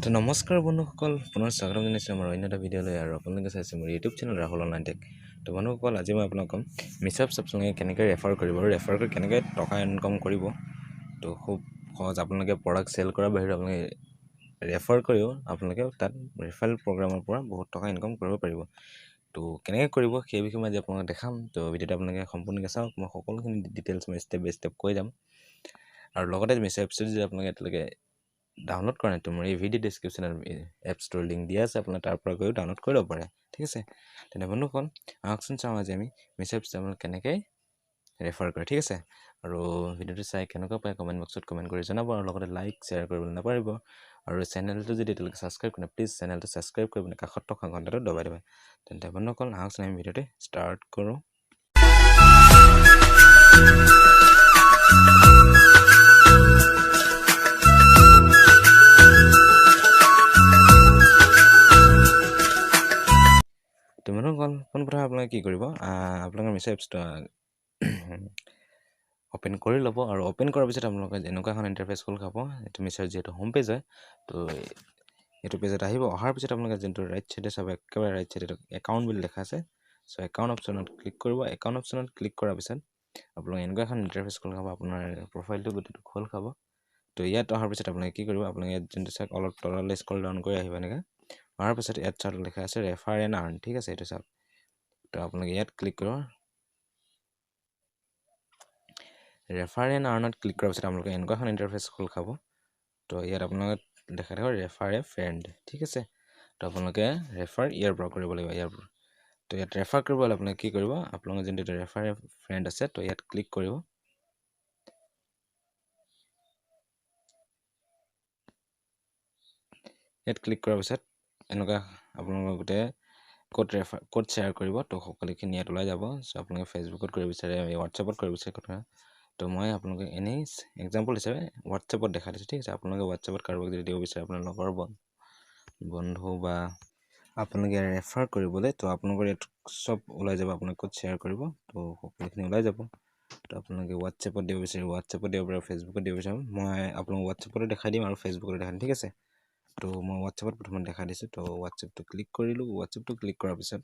তো নমস্কাৰ বন্ধুসকল, পুনৰ স্বাগতম জনাইছোঁ আমাৰ অন্য এটা ভিডিঅ'লৈ। আৰু আপোনালোকে চাইছে মোৰ YouTube channel Rahul online tech. তো বন্ধুসকল, আজি মই আপোনাক ক'ম মিছআপ আপোনালোকে কেনেকৈ ৰেফাৰ কৰিব আৰু ৰেফাৰ কৰি কেনেকৈ টকা ইনকাম কৰিব। তো খুব সহজ, আপোনালোকে প্ৰডাক্ট চেল কৰাৰ বাহিৰে আপোনালোকে ৰেফাৰ কৰিও আপোনালোকে তাত ৰেফাৰেল প্ৰগ্ৰামৰ পৰা বহুত টকা ইনকাম কৰিব পাৰিব। তো কেনেকৈ কৰিব সেই বিষয়ে মই আজি আপোনালোকক দেখাম। তো ভিডিঅ'টো আপোনালোকে সম্পূৰ্ণকৈ চাওক, মই সকলোখিনি ডিটেইলছ মই ষ্টেপ বাই ষ্টেপ কৈ যাম। আৰু লগতে মিছআপ যদি আপোনালোকে এতিয়ালৈকে ডাউনলোড কৰা নাই, তো মোৰ এই ভিডিঅ' ডেছক্ৰিপশ্যনত এপ ষ্ট'ৰ লিংক দিয়া আছে, আপোনাৰ তাৰ পৰা গৈও ডাউনলোড কৰি ল'ব পাৰে। ঠিক আছে, তেনে বন্ধুসকল আহকচোন চাওঁ আজি আমি মিছআপ আপোনালোকে কেনেকৈ ৰেফাৰ কৰে। ঠিক আছে, আৰু ভিডিঅ'টো চাই কেনেকুৱা পায় কমেণ্ট বক্সত কমেণ্ট কৰি জনাব, আৰু লগতে লাইক শ্বেয়াৰ কৰিবলৈ নাপাহৰিব। আৰু চেনেলটো যদি এতিয়ালৈকে ছাবস্ক্ৰাইব কৰে প্লিজ চেনেলটো ছাবস্ক্ৰাইব কৰি পিনে কাষত থকা ঘণ্টাটো দবাই দিব। তেন্তে বন্ধুসকল আহকচোন আমি ভিডিঅ'টো ষ্টাৰ্ট কৰোঁ। তো বন্ধুসকল পোনপ্ৰথমে আপোনালোকে কি কৰিব, আপোনালোকৰ মিছআপ অ'পেন কৰি ল'ব। আৰু অ'পেন কৰাৰ পিছত আপোনালোকে এনেকুৱা এখন ইণ্টাৰফেচ খোল খাব। এইটো মিছাৰ যিহেতু হোম পেজ হয়, তো এইটো পেজত আহিব। অহাৰ পিছত আপোনালোকে যোনটো ৰাইট চাইডে চাব, একেবাৰে ৰাইট চাইডে একাউণ্ট বুলি লেখা আছে। চ' একাউণ্ট অপশ্যনত ক্লিক কৰিব। একাউণ্ট অপশ্যনত ক্লিক কৰাৰ পিছত আপোনালোকে এনেকুৱা এখন ইণ্টাৰফেচ খোল খাব, আপোনাৰ প্ৰফাইলটো গোটেইটো খোল খাব। তো ইয়াত অহাৰ পিছত আপোনালোকে কি কৰিব, আপোনালোকে ইয়াত যোনটো চাওক অলপ তললৈ স্ক্ৰল ডাউন কৰি আহিব। এনেকৈ অহাৰ পিছত ইয়াত চাওক লেখা আছে ৰেফাৰ এণ্ড আৰ্ণ। ঠিক আছে, এইটো চাওক। তো আপোনালোকে ইয়াত ক্লিক কৰিব। ৰেফাৰ এণ্ড আৰ্ণত ক্লিক কৰাৰ পিছত আপোনালোকে এনেকুৱা এখন ইণ্টাৰফেচ খোল খাব। তো ইয়াত আপোনালোকে দেখা থাকিব ৰেফাৰ এ ফ্ৰেণ্ড। ঠিক আছে, তো আপোনালোকে ৰেফাৰ ইয়াৰ পৰা কৰিব লাগিব, ইয়াৰ পৰা। তো ইয়াত ৰেফাৰ কৰিব হ'লে আপোনালোকে কি কৰিব, আপোনালোকৰ যোনটো ৰেফাৰ এ ফ্ৰেণ্ড আছে, তো ইয়াত ক্লিক কৰিব। ইয়াত ক্লিক কৰাৰ পিছত এনেকুৱা আপোনালোকৰ গোটেই ক'ত শ্বেয়াৰ কৰিব, তো সকলোখিনি ইয়াত ওলাই যাব। চ' আপোনালোকে ফেচবুকত কৰিব বিচাৰে, হোৱাটছএপত কৰিব বিচাৰে কথা। তো মই আপোনালোকে এনেই এক্সাম্পল হিচাপে হোৱাটছএপত দেখা দিছোঁ। ঠিক আছে, আপোনালোকে হোৱাটছএপত কাৰোবাক যদি দিব বিচাৰে, আপোনাৰ লগৰ বন্ধু বা আপোনালোকে ৰেফাৰ কৰিবলৈ, তো আপোনালোকৰ ইয়াত চব ওলাই যাব। আপোনাক ক'ত শ্বেয়াৰ কৰিব, তো সকলোখিনি ওলাই যাব। তো আপোনালোকে হোৱাটছএপত দিব বিচাৰে, হোৱাটছএপত দিব পাৰে, ফেচবুকত দিব বিচাৰে। মই আপোনালোক হোৱাটছএপতো দেখাই দিম আৰু ফেচবুকতো দেখাই দিম। ঠিক আছে, তো মই হোৱাটছএপত প্ৰথমে দেখাই দিছোঁ। তো হোৱাটছএপটো ক্লিক কৰিলোঁ। হোৱাটছএপটো ক্লিক কৰাৰ পিছত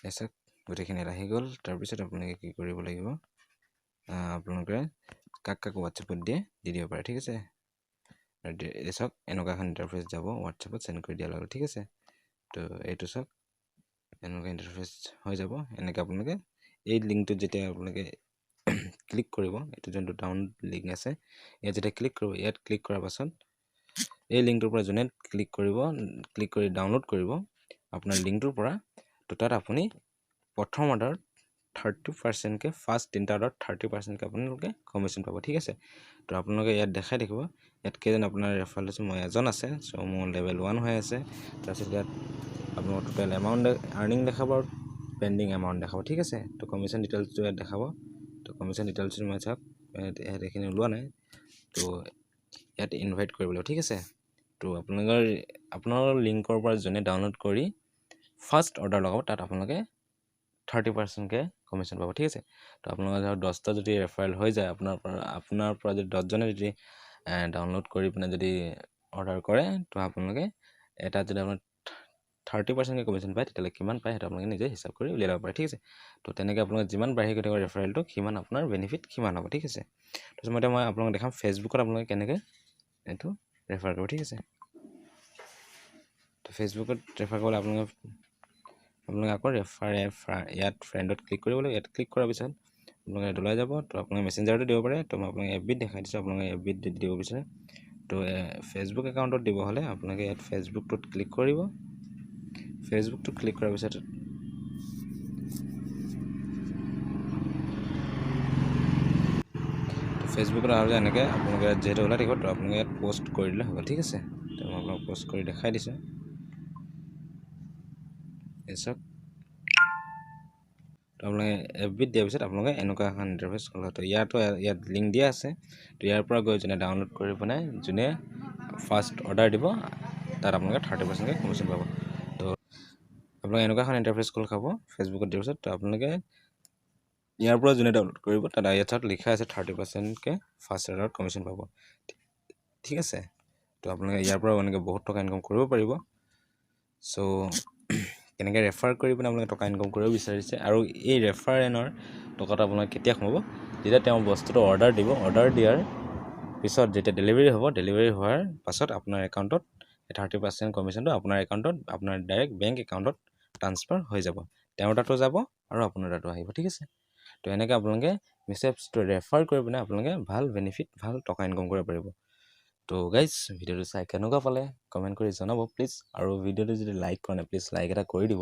এচক গোটেইখিনি আহি গ'ল। তাৰপিছত আপোনালোকে কি কৰিব লাগিব, আপোনালোকে কাক হোৱাটছএপত দি দিব পাৰে। ঠিক আছে, চাওক এনেকুৱা এখন ইণ্টাৰফেচ যাব, হোৱাটছএপত চেণ্ড কৰি দিয়াৰ লগত। ঠিক আছে, তো এইটো চাওক এনেকুৱা ইণ্টাৰফেচ হৈ যাব। এনেকৈ আপোনালোকে এই লিংকটোত যেতিয়া আপোনালোকে ক্লিক কৰিব, এইটো যোনটো ডাউন লিংক আছে, ইয়াত যেতিয়া ক্লিক কৰিব, ইয়াত ক্লিক কৰাৰ পাছত এই লিংকটোৰ পৰা যোনে ক্লিক কৰি ডাউনলোড কৰিব আপোনাৰ লিংকটোৰ পৰা, তো তাত আপুনি প্ৰথম অৰ্ডাৰত 30%কৈ, ফাৰ্ষ্ট 3টা অৰ্ডাৰত 30%কৈ আপোনালোকে কমিশ্যন পাব। ঠিক আছে, তো আপোনালোকে ইয়াত দেখাই দেখিব ইয়াত কেইজন আপোনাৰ ৰেফাৰেল আছে। মই এজন আছে, চ' মোৰ লেভেল 1 হৈ আছে। তাৰপিছত ইয়াত আপোনালোকৰ টোটেল এমাউণ্ট আৰ্নিং দেখাব আৰু পেণ্ডিং এমাউণ্ট দেখাব। ঠিক আছে, তো কমিশ্যন ডিটেইলছটো ইয়াত দেখাব। তো কমিশ্যন ডিটেইলছটো মই চাওক ইয়াত এইখিনি ওলোৱা নাই। তো ইয়াত ইনভাইট কৰিব লাগিব। ঠিক আছে, তো আপোনাৰ লিংকৰ পৰা যোনে ডাউনলোড কৰি ফাৰ্ষ্ট অৰ্ডাৰ লগাব, তাত আপোনালোকে 30%কৈ কমিশ্যন পাব। ঠিক আছে, তো আপোনালোকৰ ধৰক 10টা যদি ৰেফাৰেল হৈ যায়, আপোনাৰ পৰা যদি 10জনে যদি ডাউনলোড কৰি পিনে যদি অৰ্ডাৰ কৰে, তো আপোনালোকে এটাত যদি আপোনাৰ 30%কৈ কমিশ্যন পায়, তেতিয়াহ'লে কিমান পায় সেইটো আপোনালোকে নিজে হিচাপ কৰি উলিয়াব পাৰে। ঠিক আছে, তো তেনেকৈ আপোনালোকে যিমান বাঢ়ি গৈ থাকিব ৰেফাৰেলটো, সিমান আপোনাৰ বেনিফিট সিমান হ'ব। ঠিক আছে, তাৰপিছত মই আপোনালোকক দেখাম ফেচবুকত আপোনালোকে কেনেকৈ এইটো ৰেফাৰ কৰিব। ঠিক আছে, তো ফেচবুকত ৰেফাৰ কৰিবলৈ আপোনালোকে আকৌ ইয়াত ফ্ৰেণ্ডত ক্লিক কৰিব লাগিব। ইয়াত ক্লিক কৰাৰ পিছত আপোনালোকে ইয়াত ওলাই যাব। তো আপোনালোকে মেছেঞ্জাৰটো দিব পাৰে। তো মই আপোনালোকে এফবিত দেখাই দিছোঁ, আপোনালোকে এফবিত দিব বিচাৰে। তো ফেচবুক একাউণ্টত দিব হ'লে আপোনালোকে ইয়াত ফেচবুকটোত ক্লিক কৰিব। ফেচবুকটো ক্লিক কৰাৰ পিছত ফেচবুকত অহাৰ পিছত এনেকৈ আপোনালোকে ইয়াত যিহেতু ওলাই থাকিব, তো আপোনালোকে ইয়াত পষ্ট কৰি দিলে হ'ব। ঠিক আছে, তো মই আপোনালোক পষ্ট কৰি দেখাই দিছোঁ। চাওক, তো আপোনালোকে এফবিত দিয়াৰ পিছত আপোনালোকে এনেকুৱা এখন ইণ্টাৰফেচ খোলা। তো ইয়াত লিংক দিয়া আছে। তো ইয়াৰ পৰা গৈ যোনে ডাউনলোড কৰি পিনে যোনে ফাৰ্ষ্ট অৰ্ডাৰ দিব, তাত আপোনালোকে 30%কৈ কমিশ্যন পাব। তো আপোনালোকে এনেকুৱা এখন ইণ্টাৰফেচ খোল খাব ফেচবুকত দিয়াৰ পিছত। তো আপোনালোকে ইয়াৰ পৰা যোনে ডাউনলোড কৰিব, তাত ইয়াত লিখা আছে 30%কৈ ফাৰ্ষ্ট অৰ্ডাৰত কমিশ্যন পাব। ঠিক আছে, তো তো আপোনালোকে ইয়াৰ পৰাও এনেকৈ বহুত টকা ইনকাম কৰিব পাৰিব। চ' কেনেকৈ ৰেফাৰ কৰি পিনে আপোনালোকে টকা ইনকাম কৰিব বিচাৰিছে, আৰু এই ৰেফাৰেনৰ টকাটো আপোনালোকে কেতিয়া সোমাব, যেতিয়া তেওঁ বস্তুটো অৰ্ডাৰ দিব, অৰ্ডাৰ দিয়াৰ পিছত যেতিয়া ডেলিভাৰী হ'ব, ডেলিভাৰী হোৱাৰ পাছত আপোনাৰ একাউণ্টত 30% কমিশ্যনটো আপোনাৰ একাউণ্টত, আপোনাৰ ডাইৰেক্ট বেংক একাউণ্টত ট্ৰান্সফাৰ হৈ যাব, তেওঁৰ তাতো যাব আৰু আপোনাৰ তাতো আহিব। ঠিক আছে। তো এনেকৈ আপোনালোকে মিছো এপছটো ৰেফাৰ কৰি পিনে আপোনালোকে ভাল বেনিফিট, ভাল টকা ইনকাম কৰিব পাৰিব। তো গাইজ ভিডিঅ'টো চাই কেনেকুৱা পালে কমেণ্ট কৰি জনাব প্লিজ, আৰু ভিডিঅ'টো যদি লাইক কৰা নাই প্লিজ লাইক এটা কৰি দিব,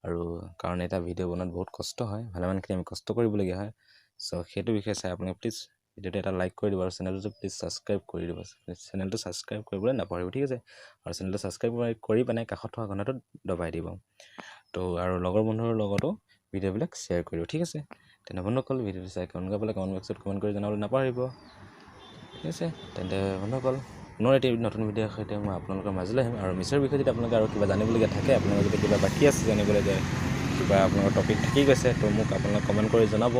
আৰু কাৰণ এটা ভিডিঅ' বনোৱাত বহুত কষ্ট হয়, ভালেমানখিনি আমি কষ্ট কৰিবলগীয়া হয়। চ' সেইটো বিষয়ে চাই আপোনালোকে প্লিজ ভিডিঅ'টো এটা লাইক কৰি দিব, আৰু চেনেলটো প্লিজ ছাবস্ক্ৰাইব কৰি দিব, চেনেলটো ছাবস্ক্ৰাইব কৰিবলৈ নাপাহৰিব। ঠিক আছে। আৰু চেনেলটো ছাবস্ক্ৰাইব কৰি পিনে কাষত থকা ঘণ্টাটো দবাই দিব। তো আৰু লগৰ বন্ধুৰ লগতো ভিডিঅ'বিলাক শ্বেয়াৰ কৰিব। ঠিক আছে। তেনে বন্ধুসকল ভিডিঅ'টো চাই কেনেকুৱা পালে কমেণ্ট বক্সত কমেণ্ট কৰি জনাবলৈ নাপাহৰিব। ঠিক আছে। তেন্তে বন্ধুসকল পুনৰ এটি নতুন ভিডিঅ'ৰ সৈতে মই আপোনালোকৰ মাজলৈ আহিম। আৰু মিছৰ বিষয়ে যদি আপোনালোকে আৰু কিবা জানিবলগীয়া থাকে, আপোনালোকৰ যদি কিবা বাকী আছে জানিবলৈ, যে কিবা আপোনালোকৰ টপিক থাকি গৈছে, তো মোক আপোনালোকে কমেণ্ট কৰি জনাব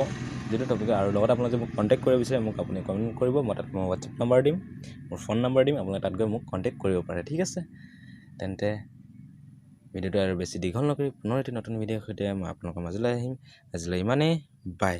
যিটো টপিক। আৰু লগতে আপোনালোকে মোক কণ্টেক্ট কৰিব বিচাৰে, মোক আপুনি কমেণ্ট কৰিব, মই তাত মোৰ হোৱাটছএপ নাম্বাৰ দিম, মোৰ ফোন নাম্বাৰ দিম, আপোনালোকে তাত গৈ মোক কণ্টেক্ট কৰিব পাৰে। ঠিক আছে। তেন্তে ভিডিঅ'টো আৰু বেছি দীঘল নকৰি পুনৰ এটি নতুন ভিডিঅ'ৰ সৈতে মই আপোনালোকৰ মাজলৈ আহিম। আজিলৈ ইমানেই, বাই।